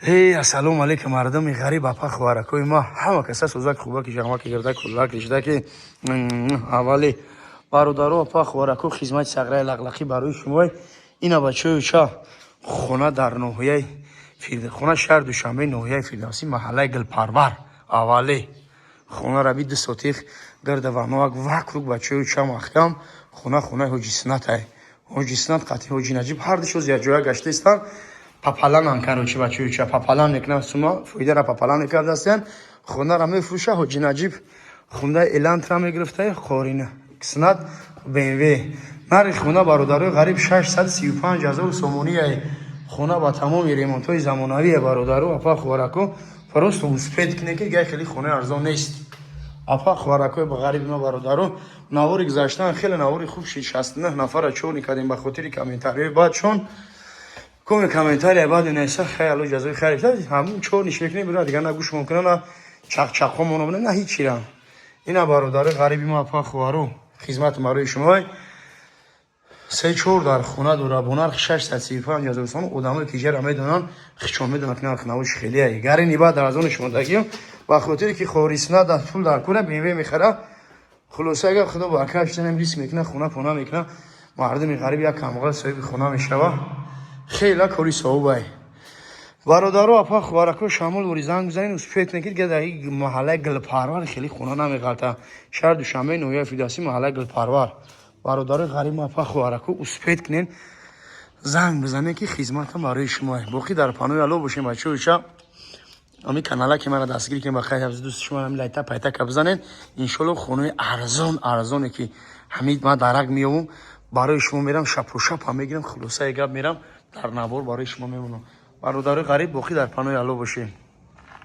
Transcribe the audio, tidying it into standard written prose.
السلام علیکم مردم غریب اپا خوارکوی ما همه کسا سوزک خوبه که شما که گرده کلا کشیده که اولی برادرو اپا خوارکو خدمت سغرای لغلقی برای شما اینا بچه چا خونه در نوحیه خونه شهر دوشنبه نوحیه فردوسی محله گلپرور اولی خونه را بید سوتیخ گرده و نوک وکروک بچه چا مخیم خونه حاجی سنت های حاجی سنت قطعی حاجی نجیب هر دشو زیاد جویا گشته استن پاپالان هم کاروچه بچه‌ها چه پاپالان نکنه سوما فایده را پاپالان نکرده استن خونه را میفروشه حاجی نجیب خونه اعلان را میگرفته خورینه سنت BMW نرخ خونه برادرای غریب 635,000 سومونی خونه با تمام ریمونت‌های زمانوی برادرو اپا خوراکو فرست اوسپید کنه که گه خیلی خونه ارزان نیست اپا خوراکو با غریب ما برادرو ناوری گذاشتن خیلی ناوری خوب شد 69 نفر چون کردیم به خاطر کامنتاری بعد چون کوم کامنتاری بعد نیسا خیلی جزای خیلی همون چون نشکنی برای دیگه نگوش ممکنه نه چق خمونو نه هیچی را اینا برادر غریبی ما اپا خوارو خدمت برای شما سه چور در خونه دو رابونر 635,000 سوم آدمای که جرا میدونن چون میدونن که ناوش خیلی ای گاری بعد از اون شما دگیم با خاطر که خوریسنا در پول در کنه بیمه میخره خلاصه اگه خدا با کاش نمیریس میکنه خونه پونه میکنه مردم غریب یک کمغل صاحب خونه میشوه خیلی کاری صعوبه برادرو اپا خوارکو شامل وری زنگ بزنین اس فکر نکید که در این محله گلپرور خیلی خونه نمیغلطه شهر دوشنبه نوحیه فردوسی محله گلپرور برادر غریب اپا خوارکو اس فکر کنین زنگ بزنین که خدمت برای شما باقی در پانوی الو باشین بچه‌ها امی کانالا که مرا دستگیر کنین بخیر حفظ دوست شما هم لایتا پایتا که بزنین ان شاء الله خونه ارزان که حمید ما درک میوم برای شما میرم شپ و شپ هم میگیرم خلاصه گپ میرم در نوار برای شما میمونم برادر غریب باقی در پانوی الو باشین